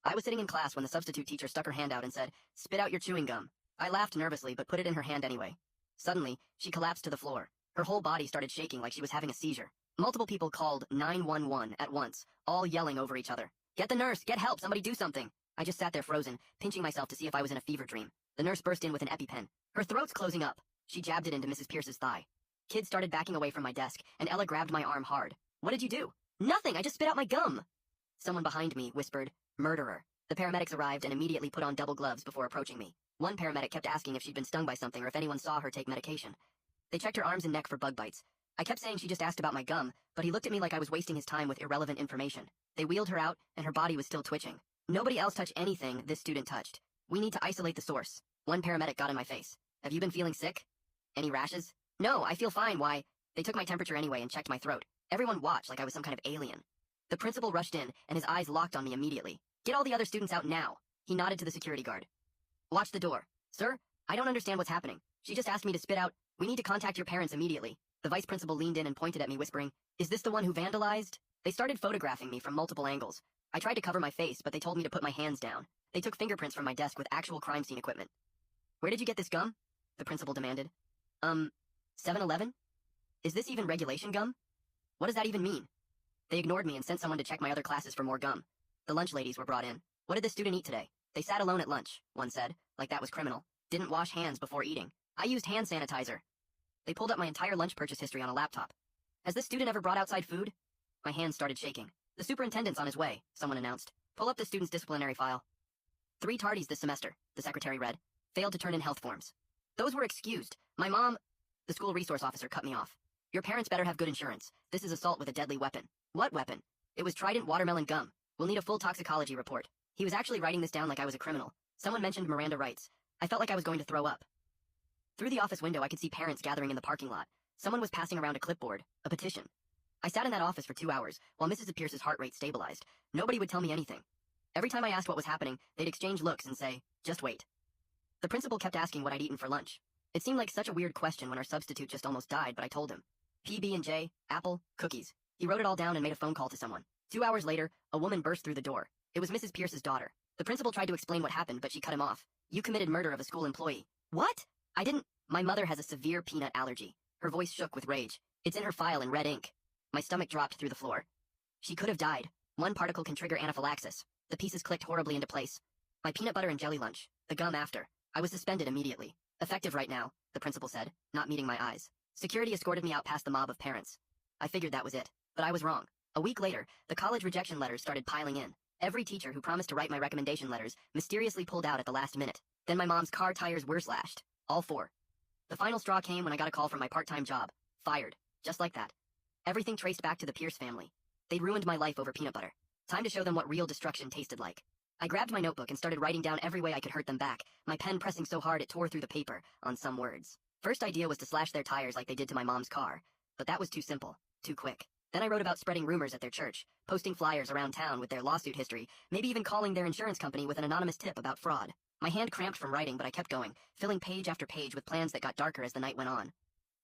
I was sitting in class when the substitute teacher stuck her hand out and said, "Spit out your chewing gum." I laughed nervously but put it in her hand anyway. Suddenly, she collapsed to the floor. Her whole body started shaking like she was having a seizure. Multiple people called 911 at once, all yelling over each other. "Get the nurse! Get help! Somebody do something!" I just sat there frozen, pinching myself to see if I was in a fever dream. The nurse burst in with an EpiPen. Her throat's closing up. She jabbed it into Mrs. Pierce's thigh. Kids started backing away from my desk, and Ella grabbed my arm hard. "What did you do?" "Nothing! I just spit out my gum!" Someone behind me whispered, "Murderer." The paramedics arrived and immediately put on double gloves before approaching me. One paramedic kept asking if she'd been stung by something or if anyone saw her take medication. They checked her arms and neck for bug bites. I kept saying she just asked about my gum, but he looked at me like I was wasting his time with irrelevant information. They wheeled her out, and her body was still twitching. Nobody else touched anything this student touched. "We need to isolate the source." One paramedic got in my face. "Have you been feeling sick? Any rashes?" "No, I feel fine. Why?" They took my temperature anyway and checked my throat. Everyone watched like I was some kind of alien. The principal rushed in, and his eyes locked on me immediately. "Get all the other students out now." He nodded to the security guard. "Watch the door." "Sir, I don't understand what's happening. She just asked me to spit out. We need to contact your parents immediately." The vice principal leaned in and pointed at me, whispering, "Is this the one who vandalized?" They started photographing me from multiple angles. I tried to cover my face, but they told me to put my hands down. They took fingerprints from my desk with actual crime scene equipment. "Where did you get this gum?" the principal demanded. 7-Eleven? Is this even regulation gum? What does that even mean?" They ignored me and sent someone to check my other classes for more gum. The lunch ladies were brought in. "What did the student eat today?" "They sat alone at lunch," one said, like that was criminal. "Didn't wash hands before eating. I used hand sanitizer." They pulled up my entire lunch purchase history on a laptop. "Has this student ever brought outside food?" My hands started shaking. "The superintendent's on his way," someone announced. "Pull up the student's disciplinary file." 3 tardies this semester, the secretary read. Failed to turn in health forms. "Those were excused. My mom—" The school resource officer cut me off. "Your parents better have good insurance. This is assault with a deadly weapon." "What weapon?" "It was Trident watermelon gum. We'll need a full toxicology report." He was actually writing this down like I was a criminal. Someone mentioned Miranda rights. I felt like I was going to throw up. Through the office window, I could see parents gathering in the parking lot. Someone was passing around a clipboard, a petition. I sat in that office for 2 hours, while Mrs. Pierce's heart rate stabilized. Nobody would tell me anything. Every time I asked what was happening, they'd exchange looks and say, "Just wait." The principal kept asking what I'd eaten for lunch. It seemed like such a weird question when our substitute just almost died, but I told him. PB&J, apple, cookies. He wrote it all down and made a phone call to someone. 2 hours later, a woman burst through the door. It was Mrs. Pierce's daughter. The principal tried to explain what happened, but she cut him off. "You committed murder of a school employee." "What?" "I didn't. My mother has a severe peanut allergy." Her voice shook with rage. "It's in her file in red ink." My stomach dropped through the floor. She could have died. One particle can trigger anaphylaxis. The pieces clicked horribly into place. My peanut butter and jelly lunch. The gum after. I was suspended immediately. "Effective right now," the principal said, not meeting my eyes. Security escorted me out past the mob of parents. I figured that was it, but I was wrong. A week later, the college rejection letters started piling in. Every teacher who promised to write my recommendation letters mysteriously pulled out at the last minute. Then my mom's car tires were slashed. All 4. The final straw came when I got a call from my part-time job. Fired. Just like that. Everything traced back to the Pierce family. They'd ruined my life over peanut butter. Time to show them what real destruction tasted like. I grabbed my notebook and started writing down every way I could hurt them back, my pen pressing so hard it tore through the paper on some words. First idea was to slash their tires like they did to my mom's car, but that was too simple, too quick. Then I wrote about spreading rumors at their church, posting flyers around town with their lawsuit history, maybe even calling their insurance company with an anonymous tip about fraud. My hand cramped from writing, but I kept going, filling page after page with plans that got darker as the night went on.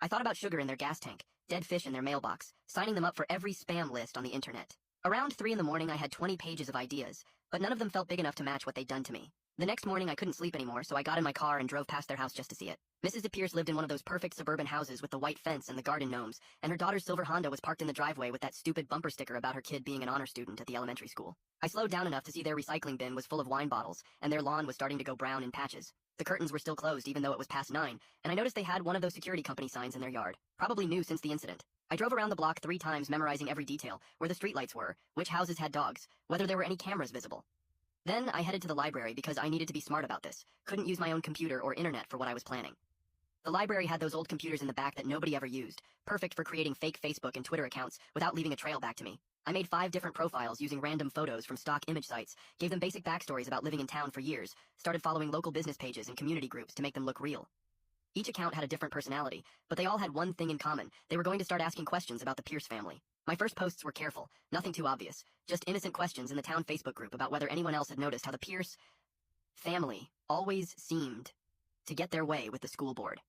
I thought about sugar in their gas tank, dead fish in their mailbox, signing them up for every spam list on the internet. Around 3 in the morning I had 20 pages of ideas, but none of them felt big enough to match what they'd done to me. The next morning I couldn't sleep anymore, so I got in my car and drove past their house just to see it. Mrs. Pierce lived in one of those perfect suburban houses with the white fence and the garden gnomes, and her daughter's silver Honda was parked in the driveway with that stupid bumper sticker about her kid being an honor student at the elementary school. I slowed down enough to see their recycling bin was full of wine bottles, and their lawn was starting to go brown in patches. The curtains were still closed even though it was past 9, and I noticed they had one of those security company signs in their yard, probably new since the incident. I drove around the block 3 times memorizing every detail, where the streetlights were, which houses had dogs, whether there were any cameras visible. Then I headed to the library because I needed to be smart about this, couldn't use my own computer or internet for what I was planning. The library had those old computers in the back that nobody ever used, perfect for creating fake Facebook and Twitter accounts without leaving a trail back to me. I made 5 different profiles using random photos from stock image sites, gave them basic backstories about living in town for years, started following local business pages and community groups to make them look real. Each account had a different personality, but they all had one thing in common. They were going to start asking questions about the Pierce family. My first posts were careful, nothing too obvious, just innocent questions in the town Facebook group about whether anyone else had noticed how the Pierce family always seemed to get their way with the school board.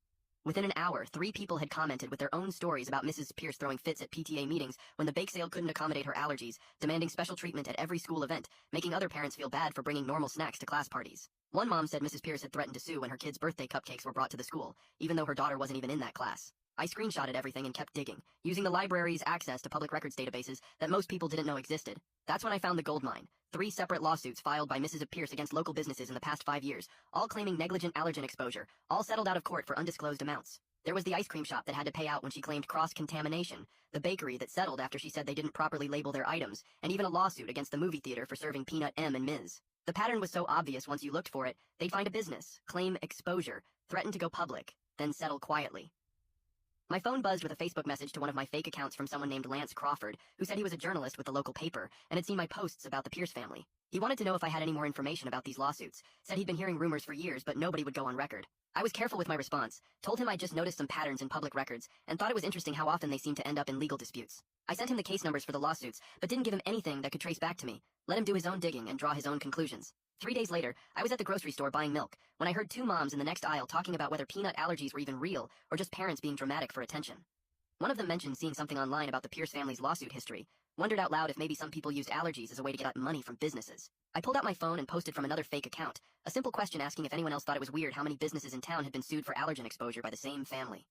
Within an hour, 3 people had commented with their own stories about Mrs. Pierce throwing fits at PTA meetings when the bake sale couldn't accommodate her allergies, demanding special treatment at every school event, making other parents feel bad for bringing normal snacks to class parties. One mom said Mrs. Pierce had threatened to sue when her kids' birthday cupcakes were brought to the school, even though her daughter wasn't even in that class. I screenshotted everything and kept digging, using the library's access to public records databases that most people didn't know existed. That's when I found the gold mine. 3 separate lawsuits filed by Mrs. Pierce against local businesses in the past 5 years, all claiming negligent allergen exposure, all settled out of court for undisclosed amounts. There was the ice cream shop that had to pay out when she claimed cross-contamination, the bakery that settled after she said they didn't properly label their items, and even a lawsuit against the movie theater for serving Peanut M and Ms. The pattern was so obvious once you looked for it, they'd find a business, claim exposure, threaten to go public, then settle quietly. My phone buzzed with a Facebook message to one of my fake accounts from someone named Lance Crawford, who said he was a journalist with the local paper and had seen my posts about the Pierce family. He wanted to know if I had any more information about these lawsuits, said he'd been hearing rumors for years but nobody would go on record. I was careful with my response, told him I'd just noticed some patterns in public records, and thought it was interesting how often they seem to end up in legal disputes. I sent him the case numbers for the lawsuits, but didn't give him anything that could trace back to me. Let him do his own digging and draw his own conclusions. 3 days later, I was at the grocery store buying milk, when I heard 2 moms in the next aisle talking about whether peanut allergies were even real, or just parents being dramatic for attention. One of them mentioned seeing something online about the Pierce family's lawsuit history, wondered out loud if maybe some people used allergies as a way to get money from businesses. I pulled out my phone and posted from another fake account, a simple question asking if anyone else thought it was weird how many businesses in town had been sued for allergen exposure by the same family.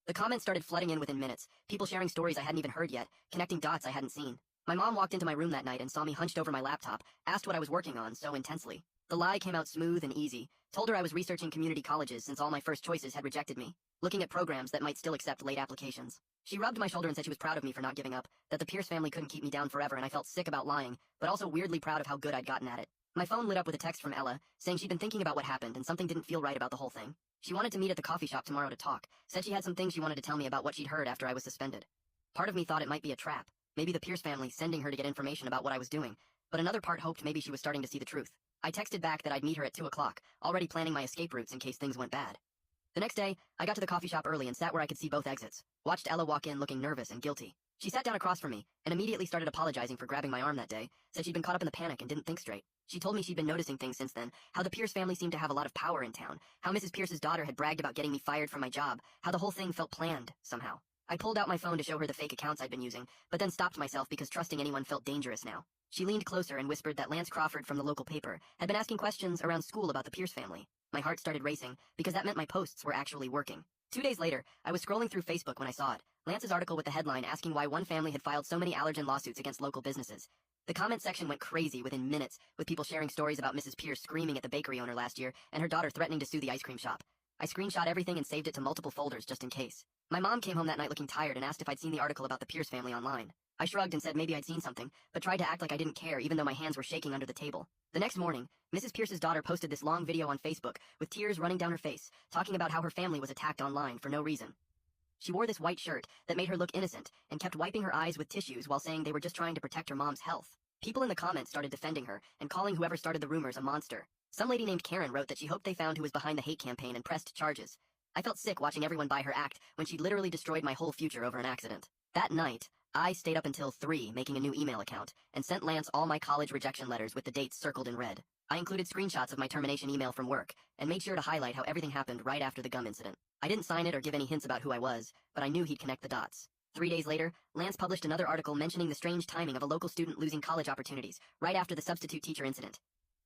The comments started flooding in within minutes, people sharing stories I hadn't even heard yet, connecting dots I hadn't seen. My mom walked into my room that night and saw me hunched over my laptop, asked what I was working on so intensely. The lie came out smooth and easy, told her I was researching community colleges since all my first choices had rejected me, looking at programs that might still accept late applications. She rubbed my shoulder and said she was proud of me for not giving up, that the Pierce family couldn't keep me down forever, and I felt sick about lying, but also weirdly proud of how good I'd gotten at it. My phone lit up with a text from Ella, saying she'd been thinking about what happened and something didn't feel right about the whole thing. She wanted to meet at the coffee shop tomorrow to talk, said she had some things she wanted to tell me about what she'd heard after I was suspended. Part of me thought it might be a trap, maybe the Pierce family sending her to get information about what I was doing, but another part hoped maybe she was starting to see the truth. I texted back that I'd meet her at 2 o'clock, already planning my escape routes in case things went bad. The next day, I got to the coffee shop early and sat where I could see both exits. Watched Ella walk in looking nervous and guilty. She sat down across from me, and immediately started apologizing for grabbing my arm that day, said she'd been caught up in the panic and didn't think straight. She told me she'd been noticing things since then, how the Pierce family seemed to have a lot of power in town, how Mrs. Pierce's daughter had bragged about getting me fired from my job, how the whole thing felt planned, somehow. I pulled out my phone to show her the fake accounts I'd been using, but then stopped myself because trusting anyone felt dangerous now. She leaned closer and whispered that Lance Crawford from the local paper had been asking questions around school about the Pierce family. My heart started racing, because that meant my posts were actually working. 2 days later, I was scrolling through Facebook when I saw it, Lance's article with the headline asking why one family had filed so many allergen lawsuits against local businesses. The comment section went crazy within minutes, with people sharing stories about Mrs. Pierce screaming at the bakery owner last year and her daughter threatening to sue the ice cream shop. I screenshot everything and saved it to multiple folders just in case. My mom came home that night looking tired and asked if I'd seen the article about the Pierce family online. I shrugged and said maybe I'd seen something, but tried to act like I didn't care even though my hands were shaking under the table. The next morning, Mrs. Pierce's daughter posted this long video on Facebook, with tears running down her face, talking about how her family was attacked online for no reason. She wore this white shirt that made her look innocent, and kept wiping her eyes with tissues while saying they were just trying to protect her mom's health. People in the comments started defending her, and calling whoever started the rumors a monster. Some lady named Karen wrote that she hoped they found who was behind the hate campaign and pressed charges. I felt sick watching everyone buy her act when she'd literally destroyed my whole future over an accident. That night, I stayed up until 3 making a new email account, and sent Lance all my college rejection letters with the dates circled in red. I included screenshots of my termination email from work, and made sure to highlight how everything happened right after the gum incident. I didn't sign it or give any hints about who I was, but I knew he'd connect the dots. 3 days later, Lance published another article mentioning the strange timing of a local student losing college opportunities, right after the substitute teacher incident.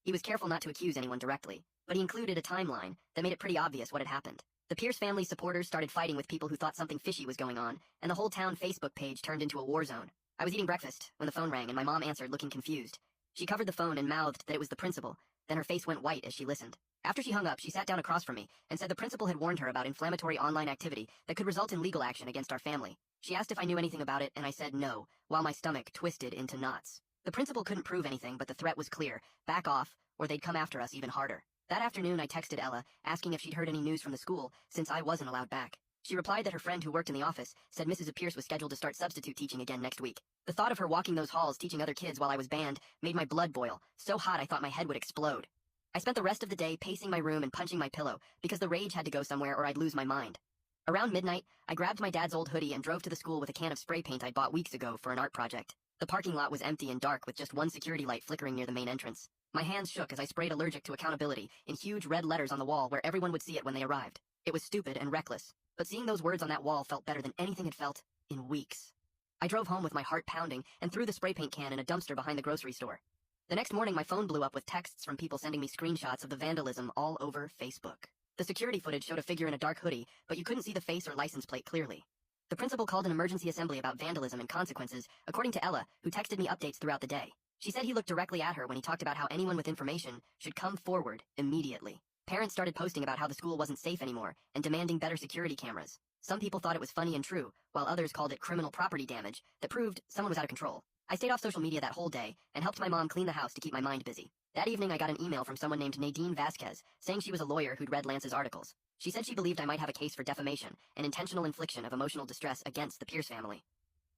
He was careful not to accuse anyone directly, but he included a timeline that made it pretty obvious what had happened. The Pierce family supporters started fighting with people who thought something fishy was going on, and the whole town Facebook page turned into a war zone. I was eating breakfast when the phone rang and my mom answered looking confused. She covered the phone and mouthed that it was the principal, then her face went white as she listened. After she hung up, she sat down across from me and said the principal had warned her about inflammatory online activity that could result in legal action against our family. She asked if I knew anything about it, and I said no, while my stomach twisted into knots. The principal couldn't prove anything, but the threat was clear. Back off, or they'd come after us even harder. That afternoon, I texted Ella, asking if she'd heard any news from the school, since I wasn't allowed back. She replied that her friend who worked in the office said Mrs. Pierce was scheduled to start substitute teaching again next week. The thought of her walking those halls teaching other kids while I was banned made my blood boil, so hot I thought my head would explode. I spent the rest of the day pacing my room and punching my pillow, because the rage had to go somewhere or I'd lose my mind. Around midnight, I grabbed my dad's old hoodie and drove to the school with a can of spray paint I'd bought weeks ago for an art project. The parking lot was empty and dark with just one security light flickering near the main entrance. My hands shook as I sprayed "allergic to accountability" in huge red letters on the wall where everyone would see it when they arrived. It was stupid and reckless, but seeing those words on that wall felt better than anything had felt in weeks. I drove home with my heart pounding and threw the spray paint can in a dumpster behind the grocery store. The next morning, my phone blew up with texts from people sending me screenshots of the vandalism all over Facebook. The security footage showed a figure in a dark hoodie, but you couldn't see the face or license plate clearly. The principal called an emergency assembly about vandalism and consequences, according to Ella, who texted me updates throughout the day. She said he looked directly at her when he talked about how anyone with information should come forward immediately. Parents started posting about how the school wasn't safe anymore and demanding better security cameras. Some people thought it was funny and true, while others called it criminal property damage that proved someone was out of control. I stayed off social media that whole day and helped my mom clean the house to keep my mind busy. That evening, I got an email from someone named Nadine Vasquez saying she was a lawyer who'd read Lance's articles. She said she believed I might have a case for defamation and intentional infliction of emotional distress against the Pierce family.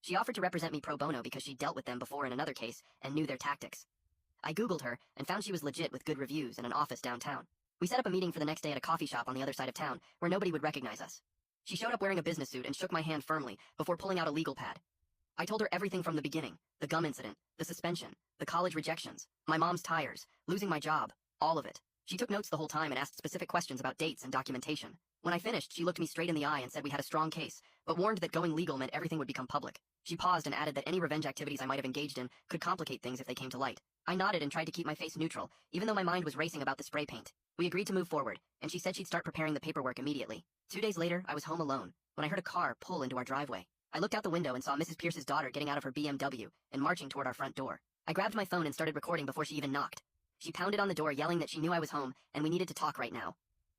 She offered to represent me pro bono because she'd dealt with them before in another case and knew their tactics. I Googled her and found she was legit with good reviews and an office downtown. We set up a meeting for the next day at a coffee shop on the other side of town where nobody would recognize us. She showed up wearing a business suit and shook my hand firmly before pulling out a legal pad. I told her everything from the beginning, the gum incident, the suspension, the college rejections, my mom's tires, losing my job, all of it. She took notes the whole time and asked specific questions about dates and documentation. When I finished, she looked me straight in the eye and said we had a strong case, but warned that going legal meant everything would become public. She paused and added that any revenge activities I might have engaged in could complicate things if they came to light. I nodded and tried to keep my face neutral, even though my mind was racing about the spray paint. We agreed to move forward, and she said she'd start preparing the paperwork immediately. 2 days later, I was home alone, when I heard a car pull into our driveway. I looked out the window and saw Mrs. Pierce's daughter getting out of her BMW and marching toward our front door. I grabbed my phone and started recording before she even knocked. She pounded on the door, yelling that she knew I was home and we needed to talk right now.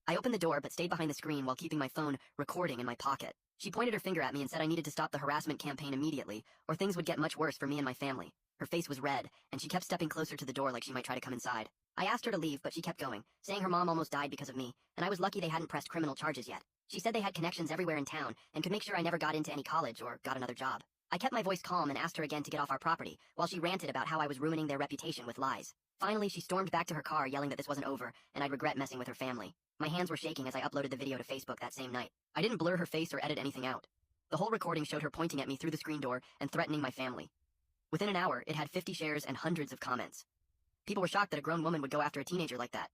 I opened the door but stayed behind the screen while keeping my phone recording in my pocket. She pointed her finger at me and said I needed to stop the harassment campaign immediately, or things would get much worse for me and my family. Her face was red, and she kept stepping closer to the door like she might try to come inside. I asked her to leave, but she kept going, saying her mom almost died because of me, and I was lucky they hadn't pressed criminal charges yet. She said they had connections everywhere in town and could make sure I never got into any college or got another job. I kept my voice calm and asked her again to get off our property, while she ranted about how I was ruining their reputation with lies. Finally, she stormed back to her car, yelling that this wasn't over, and I'd regret messing with her family. My hands were shaking as I uploaded the video to Facebook that same night. I didn't blur her face or edit anything out. The whole recording showed her pointing at me through the screen door and threatening my family. Within an hour, it had 50 shares and hundreds of comments. People were shocked that a grown woman would go after a teenager like that.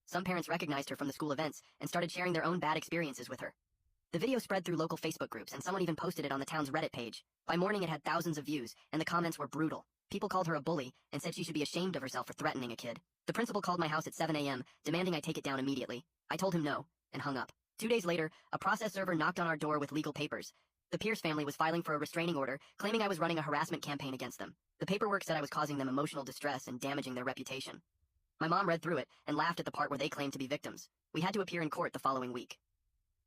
Some parents recognized her from the school events and started sharing their own bad experiences with her. The video spread through local Facebook groups, and someone even posted it on the town's Reddit page. By morning, it had thousands of views, and the comments were brutal. People called her a bully and said she should be ashamed of herself for threatening a kid. The principal called my house at 7 a.m., demanding I take it down immediately. I told him no, and hung up. 2 days later, a process server knocked on our door with legal papers. The Pierce family was filing for a restraining order, claiming I was running a harassment campaign against them. The paperwork said I was causing them emotional distress and damaging their reputation. My mom read through it and laughed at the part where they claimed to be victims. We had to appear in court the following week.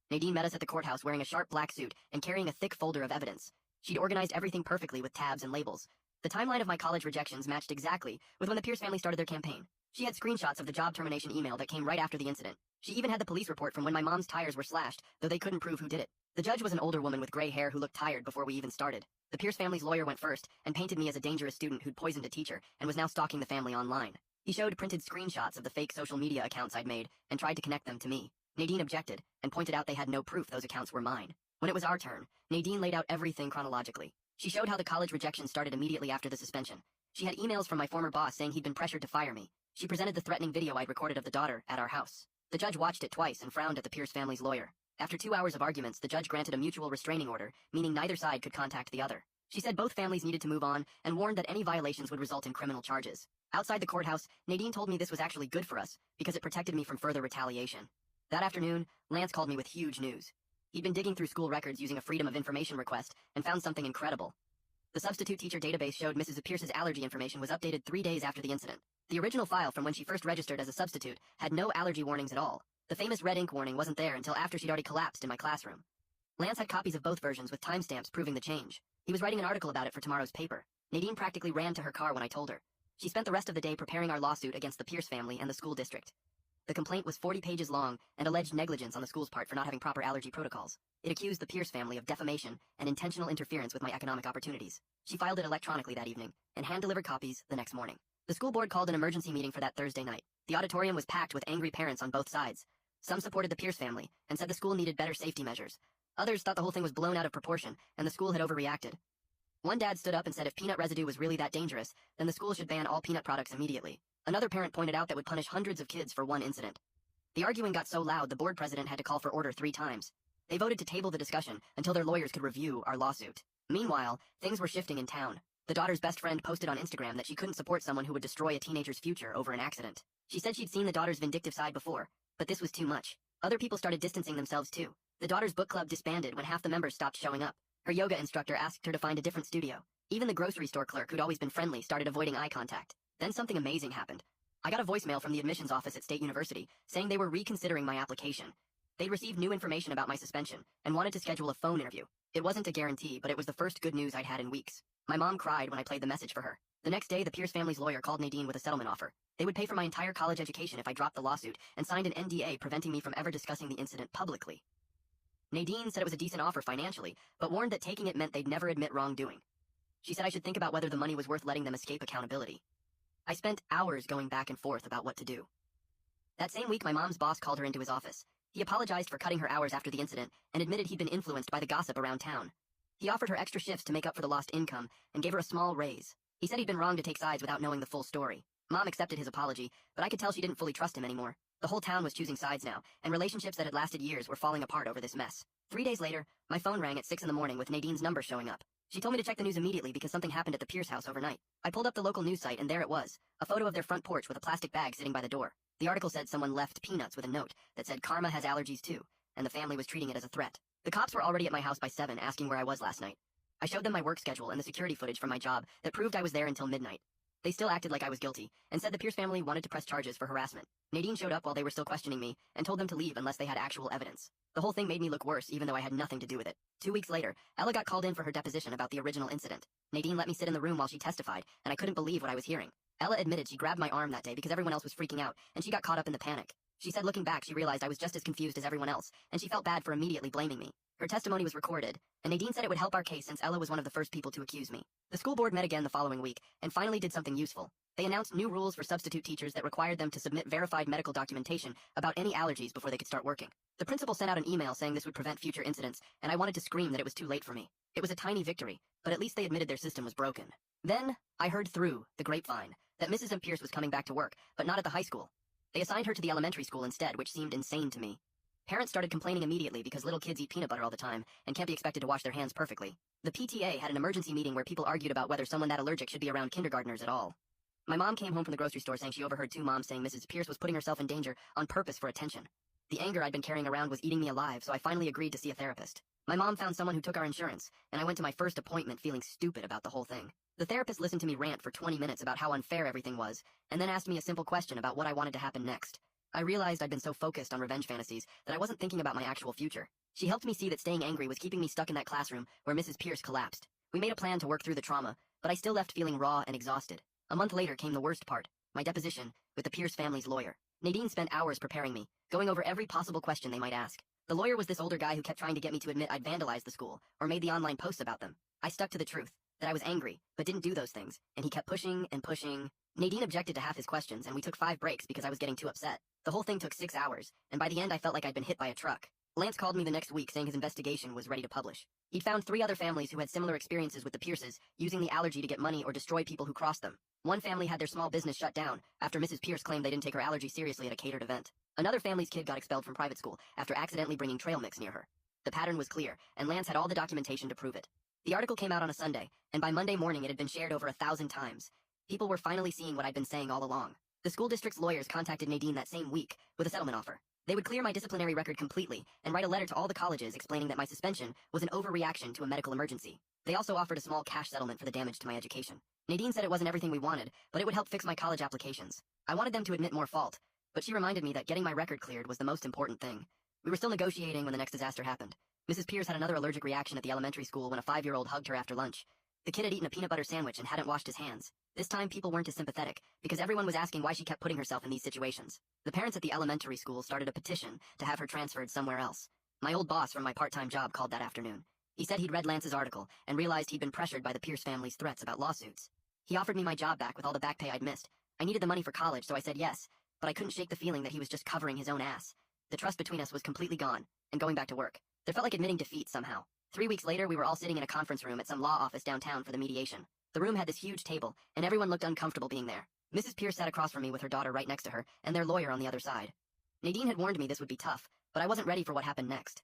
Nadine met us at the courthouse wearing a sharp black suit and carrying a thick folder of evidence. She'd organized everything perfectly with tabs and labels. The timeline of my college rejections matched exactly with when the Pierce family started their campaign. She had screenshots of the job termination email that came right after the incident. She even had the police report from when my mom's tires were slashed, though they couldn't prove who did it. The judge was an older woman with gray hair who looked tired before we even started. The Pierce family's lawyer went first and painted me as a dangerous student who'd poisoned a teacher and was now stalking the family online. He showed printed screenshots of the fake social media accounts I'd made and tried to connect them to me. Nadine objected and pointed out they had no proof those accounts were mine. When it was our turn, Nadine laid out everything chronologically. She showed how the college rejection started immediately after the suspension. She had emails from my former boss saying he'd been pressured to fire me. She presented the threatening video I'd recorded of the daughter at our house. The judge watched it twice and frowned at the Pierce family's lawyer. After 2 hours of arguments, the judge granted a mutual restraining order, meaning neither side could contact the other. She said both families needed to move on and warned that any violations would result in criminal charges. Outside the courthouse, Nadine told me this was actually good for us because it protected me from further retaliation. That afternoon, Lance called me with huge news. He'd been digging through school records using a Freedom of Information request and found something incredible. The substitute teacher database showed Mrs. Pierce's allergy information was updated 3 days after the incident. The original file from when she first registered as a substitute had no allergy warnings at all. The famous red ink warning wasn't there until after she'd already collapsed in my classroom. Lance had copies of both versions with timestamps proving the change. He was writing an article about it for tomorrow's paper. Nadine practically ran to her car when I told her. She spent the rest of the day preparing our lawsuit against the Pierce family and the school district. The complaint was 40 pages long and alleged negligence on the school's part for not having proper allergy protocols. It accused the Pierce family of defamation and intentional interference with my economic opportunities. She filed it electronically that evening and hand-delivered copies the next morning. The school board called an emergency meeting for that Thursday night. The auditorium was packed with angry parents on both sides. Some supported the Pierce family and said the school needed better safety measures. Others thought the whole thing was blown out of proportion and the school had overreacted. One dad stood up and said if peanut residue was really that dangerous, then the school should ban all peanut products immediately. Another parent pointed out that would punish hundreds of kids for one incident. The arguing got so loud the board president had to call for order 3 times. They voted to table the discussion until their lawyers could review our lawsuit. Meanwhile, things were shifting in town. The daughter's best friend posted on Instagram that she couldn't support someone who would destroy a teenager's future over an accident. She said she'd seen the daughter's vindictive side before, but this was too much. Other people started distancing themselves too. The daughter's book club disbanded when half the members stopped showing up. Her yoga instructor asked her to find a different studio. Even the grocery store clerk, who'd always been friendly, started avoiding eye contact. Then something amazing happened. I got a voicemail from the admissions office at State University saying they were reconsidering my application. They'd received new information about my suspension and wanted to schedule a phone interview. It wasn't a guarantee, but it was the first good news I'd had in weeks. My mom cried when I played the message for her. The next day, the Pierce family's lawyer called Nadine with a settlement offer. They would pay for my entire college education if I dropped the lawsuit and signed an NDA preventing me from ever discussing the incident publicly. Nadine said it was a decent offer financially, but warned that taking it meant they'd never admit wrongdoing. She said I should think about whether the money was worth letting them escape accountability. I spent hours going back and forth about what to do. That same week, my mom's boss called her into his office. He apologized for cutting her hours after the incident and admitted he'd been influenced by the gossip around town. He offered her extra shifts to make up for the lost income and gave her a small raise. He said he'd been wrong to take sides without knowing the full story. Mom accepted his apology, but I could tell she didn't fully trust him anymore. The whole town was choosing sides now, and relationships that had lasted years were falling apart over this mess. 3 days later, my phone rang at 6 in the morning with Nadine's number showing up. She told me to check the news immediately because something happened at the Pierce house overnight. I pulled up the local news site and there it was, a photo of their front porch with a plastic bag sitting by the door. The article said someone left peanuts with a note that said Karma has allergies too, and the family was treating it as a threat. The cops were already at my house by 7 asking where I was last night. I showed them my work schedule and the security footage from my job that proved I was there until midnight. They still acted like I was guilty and said the Pierce family wanted to press charges for harassment. Nadine showed up while they were still questioning me and told them to leave unless they had actual evidence. The whole thing made me look worse even though I had nothing to do with it. 2 weeks later, Ella got called in for her deposition about the original incident. Nadine let me sit in the room while she testified, and I couldn't believe what I was hearing. Ella admitted she grabbed my arm that day because everyone else was freaking out, and she got caught up in the panic. She said looking back she realized I was just as confused as everyone else, and she felt bad for immediately blaming me. Her testimony was recorded, and Nadine said it would help our case since Ella was one of the first people to accuse me. The school board met again the following week, and finally did something useful. They announced new rules for substitute teachers that required them to submit verified medical documentation about any allergies before they could start working. The principal sent out an email saying this would prevent future incidents, and I wanted to scream that it was too late for me. It was a tiny victory, but at least they admitted their system was broken. Then, I heard through the grapevine that Mrs. M. Pierce was coming back to work, but not at the high school. They assigned her to the elementary school instead, which seemed insane to me. Parents started complaining immediately because little kids eat peanut butter all the time and can't be expected to wash their hands perfectly. The PTA had an emergency meeting where people argued about whether someone that allergic should be around kindergartners at all. My mom came home from the grocery store saying she overheard 2 moms saying Mrs. Pierce was putting herself in danger on purpose for attention. The anger I'd been carrying around was eating me alive, so I finally agreed to see a therapist. My mom found someone who took our insurance, and I went to my first appointment feeling stupid about the whole thing. The therapist listened to me rant for 20 minutes about how unfair everything was, and then asked me a simple question about what I wanted to happen next. I realized I'd been so focused on revenge fantasies that I wasn't thinking about my actual future. She helped me see that staying angry was keeping me stuck in that classroom where Mrs. Pierce collapsed. We made a plan to work through the trauma, but I still left feeling raw and exhausted. A month later came the worst part, my deposition with the Pierce family's lawyer. Nadine spent hours preparing me, going over every possible question they might ask. The lawyer was this older guy who kept trying to get me to admit I'd vandalized the school or made the online posts about them. I stuck to the truth, that I was angry, but didn't do those things, and he kept pushing and pushing. Nadine objected to half his questions, and we took 5 breaks because I was getting too upset. The whole thing took 6 hours, and by the end I felt like I'd been hit by a truck. Lance called me the next week saying his investigation was ready to publish. He'd found 3 other families who had similar experiences with the Pierces, using the allergy to get money or destroy people who crossed them. One family had their small business shut down after Mrs. Pierce claimed they didn't take her allergy seriously at a catered event. Another family's kid got expelled from private school after accidentally bringing trail mix near her. The pattern was clear, and Lance had all the documentation to prove it. The article came out on a Sunday, and by Monday morning it had been shared over 1,000 times. People were finally seeing what I'd been saying all along. The school district's lawyers contacted Nadine that same week with a settlement offer. They would clear my disciplinary record completely and write a letter to all the colleges explaining that my suspension was an overreaction to a medical emergency. They also offered a small cash settlement for the damage to my education. Nadine said it wasn't everything we wanted, but it would help fix my college applications. I wanted them to admit more fault, but she reminded me that getting my record cleared was the most important thing. We were still negotiating when the next disaster happened. Mrs. Pierce had another allergic reaction at the elementary school when a 5-year-old hugged her after lunch. The kid had eaten a peanut butter sandwich and hadn't washed his hands. This time people weren't as sympathetic, because everyone was asking why she kept putting herself in these situations. The parents at the elementary school started a petition to have her transferred somewhere else. My old boss from my part-time job called that afternoon. He said he'd read Lance's article and realized he'd been pressured by the Pierce family's threats about lawsuits. He offered me my job back with all the back pay I'd missed. I needed the money for college, so I said yes, but I couldn't shake the feeling that he was just covering his own ass. The trust between us was completely gone, and going back to work. There felt like admitting defeat somehow. 3 weeks later, we were all sitting in a conference room at some law office downtown for the mediation. The room had this huge table, and everyone looked uncomfortable being there. Mrs. Pierce sat across from me with her daughter right next to her, and their lawyer on the other side. Nadine had warned me this would be tough, but I wasn't ready for what happened next.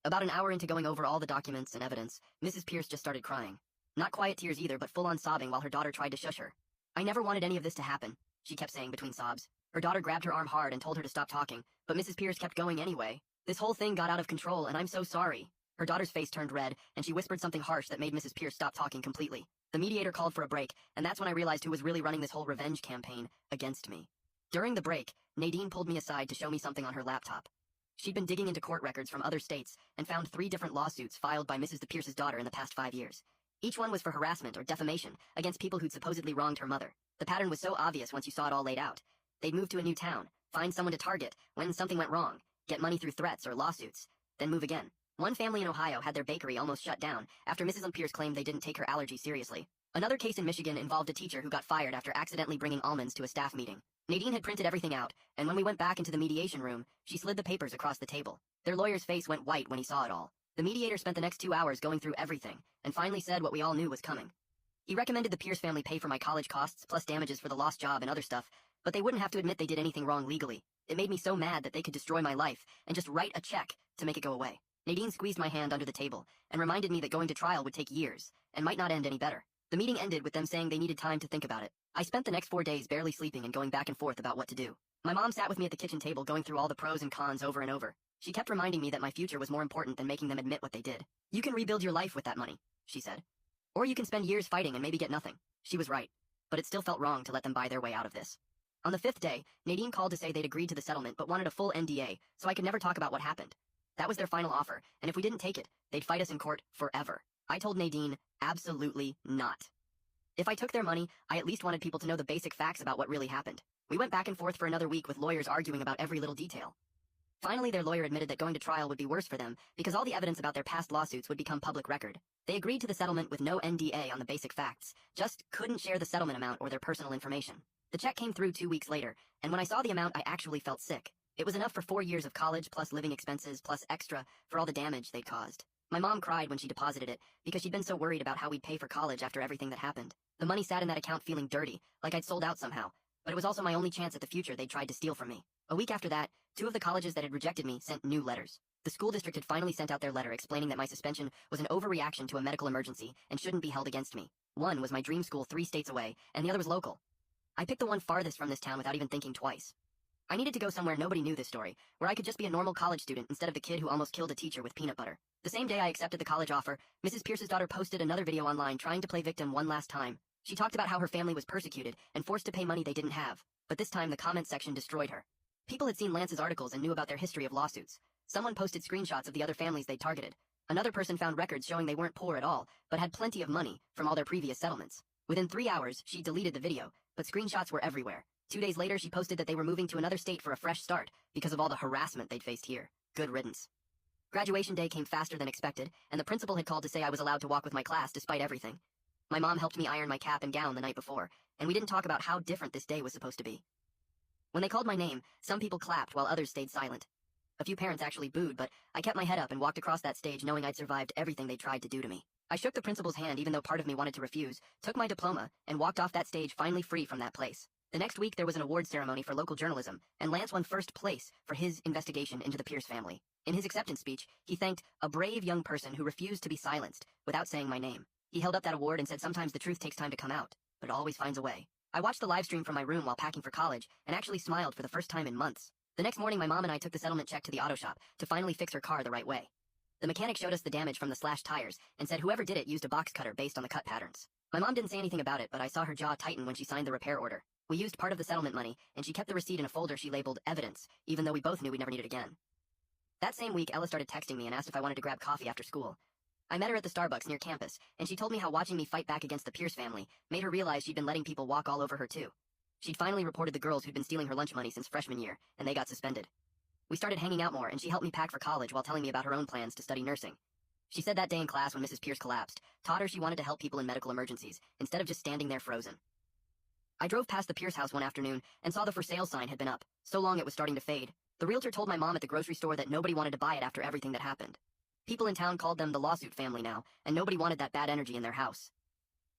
About an hour into going over all the documents and evidence, Mrs. Pierce just started crying. Not quiet tears either, but full-on sobbing while her daughter tried to shush her. "I never wanted any of this to happen," she kept saying between sobs. Her daughter grabbed her arm hard and told her to stop talking, but Mrs. Pierce kept going anyway. "This whole thing got out of control, and I'm so sorry." Her daughter's face turned red, and she whispered something harsh that made Mrs. Pierce stop talking completely. The mediator called for a break, and that's when I realized who was really running this whole revenge campaign against me. During the break, Nadine pulled me aside to show me something on her laptop. She'd been digging into court records from other states and found 3 different lawsuits filed by Mrs. Pierce's daughter in the past 5 years. Each one was for harassment or defamation against people who'd supposedly wronged her mother. The pattern was so obvious once you saw it all laid out. They'd move to a new town, find someone to target when something went wrong, get money through threats or lawsuits, then move again. One family in Ohio had their bakery almost shut down after Mrs. Pierce claimed they didn't take her allergy seriously. Another case in Michigan involved a teacher who got fired after accidentally bringing almonds to a staff meeting. Nadine had printed everything out, and when we went back into the mediation room, she slid the papers across the table. Their lawyer's face went white when he saw it all. The mediator spent the next 2 hours going through everything, and finally said what we all knew was coming. He recommended the Pierce family pay for my college costs plus damages for the lost job and other stuff, but they wouldn't have to admit they did anything wrong legally. It made me so mad that they could destroy my life and just write a check to make it go away. Nadine squeezed my hand under the table and reminded me that going to trial would take years and might not end any better. The meeting ended with them saying they needed time to think about it. I spent the next 4 days barely sleeping and going back and forth about what to do. My mom sat with me at the kitchen table going through all the pros and cons over and over. She kept reminding me that my future was more important than making them admit what they did. "You can rebuild your life with that money," she said. "Or you can spend years fighting and maybe get nothing." She was right, but it still felt wrong to let them buy their way out of this. On the 5th day, Nadine called to say they'd agreed to the settlement but wanted a full NDA, so I could never talk about what happened. That was their final offer, and if we didn't take it, they'd fight us in court forever. I told Nadine, absolutely not. If I took their money, I at least wanted people to know the basic facts about what really happened. We went back and forth for another week with lawyers arguing about every little detail. Finally, their lawyer admitted that going to trial would be worse for them because all the evidence about their past lawsuits would become public record. They agreed to the settlement with no NDA on the basic facts, just couldn't share the settlement amount or their personal information. The check came through 2 weeks later, and when I saw the amount, I actually felt sick. It was enough for 4 years of college plus living expenses plus extra for all the damage they'd caused. My mom cried when she deposited it because she'd been so worried about how we'd pay for college after everything that happened. The money sat in that account feeling dirty, like I'd sold out somehow, but it was also my only chance at the future they'd tried to steal from me. A week after that, 2 of the colleges that had rejected me sent new letters. The school district had finally sent out their letter explaining that my suspension was an overreaction to a medical emergency and shouldn't be held against me. One was my dream school 3 states away, and the other was local. I picked the one farthest from this town without even thinking twice. I needed to go somewhere nobody knew this story, where I could just be a normal college student instead of the kid who almost killed a teacher with peanut butter. The same day I accepted the college offer, Mrs. Pierce's daughter posted another video online trying to play victim one last time. She talked about how her family was persecuted and forced to pay money they didn't have, but this time the comments section destroyed her. People had seen Lance's articles and knew about their history of lawsuits. Someone posted screenshots of the other families they'd targeted. Another person found records showing they weren't poor at all, but had plenty of money from all their previous settlements. Within 3 hours, she deleted the video, but screenshots were everywhere. 2 days later, she posted that they were moving to another state for a fresh start because of all the harassment they'd faced here. Good riddance. Graduation day came faster than expected, and the principal had called to say I was allowed to walk with my class despite everything. My mom helped me iron my cap and gown the night before, and we didn't talk about how different this day was supposed to be. When they called my name, some people clapped while others stayed silent. A few parents actually booed, but I kept my head up and walked across that stage knowing I'd survived everything they tried to do to me. I shook the principal's hand even though part of me wanted to refuse, took my diploma, and walked off that stage finally free from that place. The next week there was an awards ceremony for local journalism, and Lance won first place for his investigation into the Pierce family. In his acceptance speech, he thanked a brave young person who refused to be silenced without saying my name. He held up that award and said sometimes the truth takes time to come out, but it always finds a way. I watched the live stream from my room while packing for college and actually smiled for the first time in months. The next morning my mom and I took the settlement check to the auto shop to finally fix her car the right way. The mechanic showed us the damage from the slashed tires and said whoever did it used a box cutter based on the cut patterns. My mom didn't say anything about it, but I saw her jaw tighten when she signed the repair order. We used part of the settlement money, and she kept the receipt in a folder she labeled evidence, even though we both knew we'd never need it again. That same week, Ella started texting me and asked if I wanted to grab coffee after school. I met her at the Starbucks near campus, and she told me how watching me fight back against the Pierce family made her realize she'd been letting people walk all over her too. She'd finally reported the girls who'd been stealing her lunch money since freshman year, and they got suspended. We started hanging out more, and she helped me pack for college while telling me about her own plans to study nursing. She said that day in class when Mrs. Pierce collapsed, taught her she wanted to help people in medical emergencies, instead of just standing there frozen. I drove past the Pierce house one afternoon and saw the for sale sign had been up. So long it was starting to fade. The realtor told my mom at the grocery store that nobody wanted to buy it after everything that happened. People in town called them the lawsuit family now, and nobody wanted that bad energy in their house.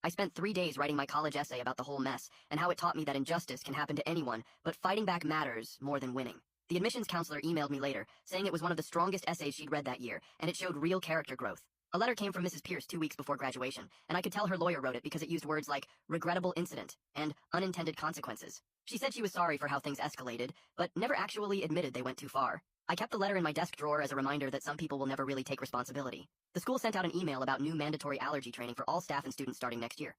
I spent 3 days writing my college essay about the whole mess and how it taught me that injustice can happen to anyone, but fighting back matters more than winning. The admissions counselor emailed me later, saying it was one of the strongest essays she'd read that year, and it showed real character growth. A letter came from Mrs. Pierce 2 weeks before graduation, and I could tell her lawyer wrote it because it used words like regrettable incident and unintended consequences. She said she was sorry for how things escalated, but never actually admitted they went too far. I kept the letter in my desk drawer as a reminder that some people will never really take responsibility. The school sent out an email about new mandatory allergy training for all staff and students starting next year.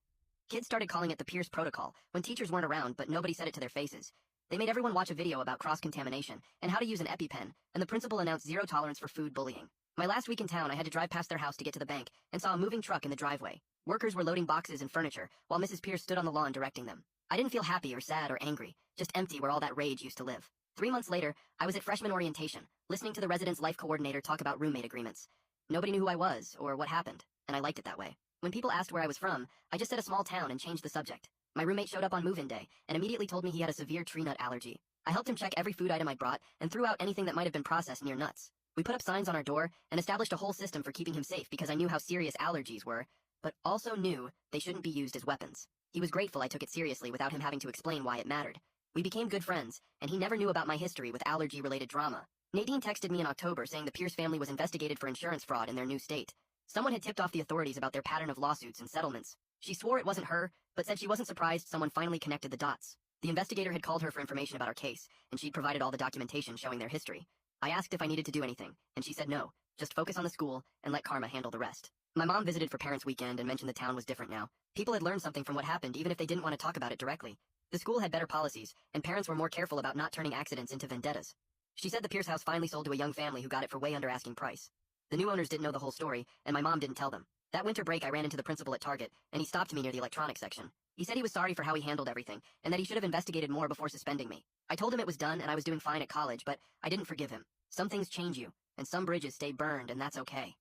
Kids started calling it the Pierce Protocol when teachers weren't around, but nobody said it to their faces. They made everyone watch a video about cross-contamination and how to use an EpiPen, and the principal announced zero tolerance for food bullying. My last week in town, I had to drive past their house to get to the bank and saw a moving truck in the driveway. Workers were loading boxes and furniture, while Mrs. Pierce stood on the lawn directing them. I didn't feel happy or sad or angry, just empty where all that rage used to live. 3 months later, I was at freshman orientation, listening to the residence life coordinator talk about roommate agreements. Nobody knew who I was or what happened, and I liked it that way. When people asked where I was from, I just said a small town and changed the subject. My roommate showed up on move-in day and immediately told me he had a severe tree nut allergy. I helped him check every food item I brought and threw out anything that might have been processed near nuts. We put up signs on our door and established a whole system for keeping him safe because I knew how serious allergies were, but also knew they shouldn't be used as weapons. He was grateful I took it seriously without him having to explain why it mattered. We became good friends, and he never knew about my history with allergy-related drama. Nadine texted me in October saying the Pierce family was investigated for insurance fraud in their new state. Someone had tipped off the authorities about their pattern of lawsuits and settlements. She swore it wasn't her, but said she wasn't surprised someone finally connected the dots. The investigator had called her for information about our case, and she'd provided all the documentation showing their history. I asked if I needed to do anything, and she said no, just focus on the school and let karma handle the rest. My mom visited for Parents' Weekend and mentioned the town was different now. People had learned something from what happened even if they didn't want to talk about it directly. The school had better policies, and parents were more careful about not turning accidents into vendettas. She said the Pierce house finally sold to a young family who got it for way under asking price. The new owners didn't know the whole story, and my mom didn't tell them. That winter break, I ran into the principal at Target, and he stopped me near the electronics section. He said he was sorry for how he handled everything, and that he should have investigated more before suspending me. I told him it was done and I was doing fine at college, but I didn't forgive him. Some things change you, and some bridges stay burned, and that's okay.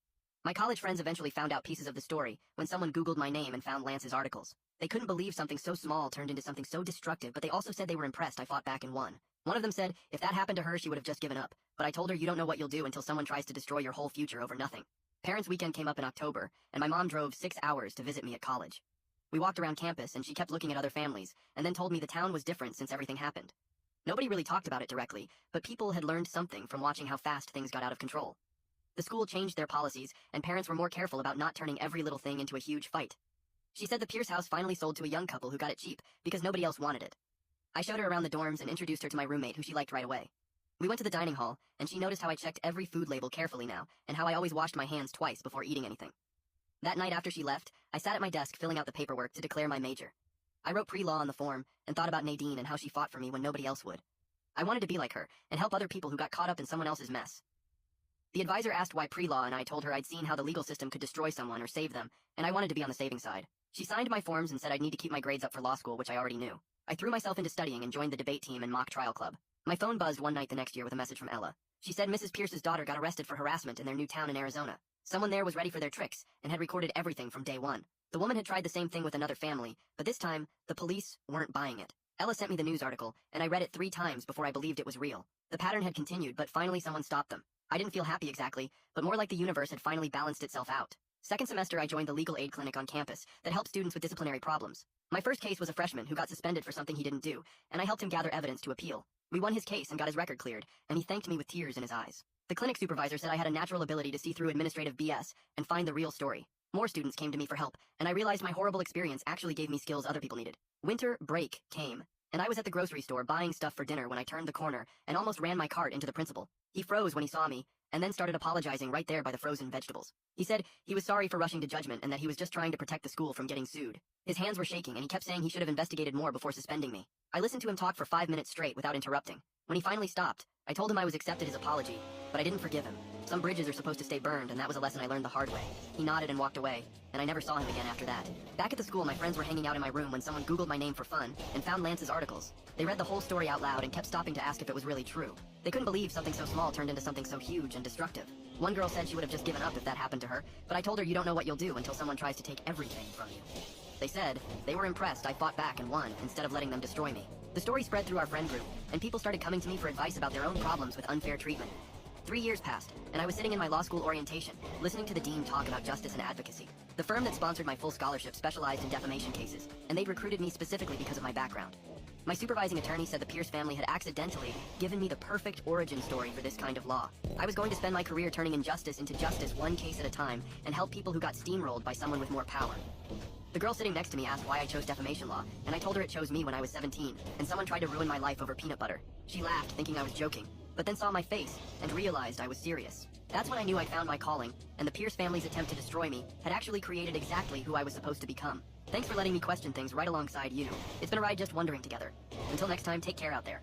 My college friends eventually found out pieces of the story when someone Googled my name and found Lance's articles. They couldn't believe something so small turned into something so destructive, but they also said they were impressed I fought back and won. One of them said if that happened to her, she would have just given up, but I told her you don't know what you'll do until someone tries to destroy your whole future over nothing. Parents' Weekend came up in October, and my mom drove 6 hours to visit me at college. We walked around campus, and she kept looking at other families, and then told me the town was different since everything happened. Nobody really talked about it directly, but people had learned something from watching how fast things got out of control. The school changed their policies, and parents were more careful about not turning every little thing into a huge fight. She said the Pierce house finally sold to a young couple who got it cheap because nobody else wanted it. I showed her around the dorms and introduced her to my roommate, who she liked right away. We went to the dining hall, and she noticed how I checked every food label carefully now, and how I always washed my hands twice before eating anything. That night after she left, I sat at my desk filling out the paperwork to declare my major. I wrote pre-law on the form and thought about Nadine and how she fought for me when nobody else would. I wanted to be like her and help other people who got caught up in someone else's mess. The advisor asked why pre-law, and I told her I'd seen how the legal system could destroy someone or save them, and I wanted to be on the saving side. She signed my forms and said I'd need to keep my grades up for law school, which I already knew. I threw myself into studying and joined the debate team and mock trial club. My phone buzzed one night the next year with a message from Ella. She said Mrs. Pierce's daughter got arrested for harassment in their new town in Arizona. Someone there was ready for their tricks and had recorded everything from day one. The woman had tried the same thing with another family, but this time, the police weren't buying it. Ella sent me the news article, and I read it 3 times before I believed it was real. The pattern had continued, but finally someone stopped them. I didn't feel happy exactly, but more like the universe had finally balanced itself out. Second semester, I joined the legal aid clinic on campus that helped students with disciplinary problems. My first case was a freshman who got suspended for something he didn't do, and I helped him gather evidence to appeal. We won his case and got his record cleared, and he thanked me with tears in his eyes. The clinic supervisor said I had a natural ability to see through administrative BS and find the real story. More students came to me for help, and I realized my horrible experience actually gave me skills other people needed. Winter break came, and I was at the grocery store buying stuff for dinner when I turned the corner and almost ran my cart into the principal. He froze when he saw me, and then started apologizing right there by the frozen vegetables. He said he was sorry for rushing to judgment and that he was just trying to protect the school from getting sued. His hands were shaking, and he kept saying he should have investigated more before suspending me. I listened to him talk for 5 minutes straight without interrupting. When he finally stopped, I told him I was accepted his apology, but I didn't forgive him. Some bridges are supposed to stay burned, and that was a lesson I learned the hard way. He nodded and walked away, and I never saw him again after that. Back at the school, my friends were hanging out in my room when someone Googled my name for fun and found Lance's articles. They read the whole story out loud and kept stopping to ask if it was really true. They couldn't believe something so small turned into something so huge and destructive. One girl said she would have just given up if that happened to her, but I told her you don't know what you'll do until someone tries to take everything from you. They said they were impressed I fought back and won instead of letting them destroy me. The story spread through our friend group, and people started coming to me for advice about their own problems with unfair treatment. 3 years passed, and I was sitting in my law school orientation, listening to the dean talk about justice and advocacy. The firm that sponsored my full scholarship specialized in defamation cases, and they'd recruited me specifically because of my background. My supervising attorney said the Pierce family had accidentally given me the perfect origin story for this kind of law. I was going to spend my career turning injustice into justice one case at a time and help people who got steamrolled by someone with more power. The girl sitting next to me asked why I chose defamation law, and I told her it chose me when I was 17, and someone tried to ruin my life over peanut butter. She laughed, thinking I was joking, but then saw my face and realized I was serious. That's when I knew I'd found my calling, and the Pierce family's attempt to destroy me had actually created exactly who I was supposed to become. Thanks for letting me question things right alongside you. It's been a ride just wondering together. Until next time, take care out there.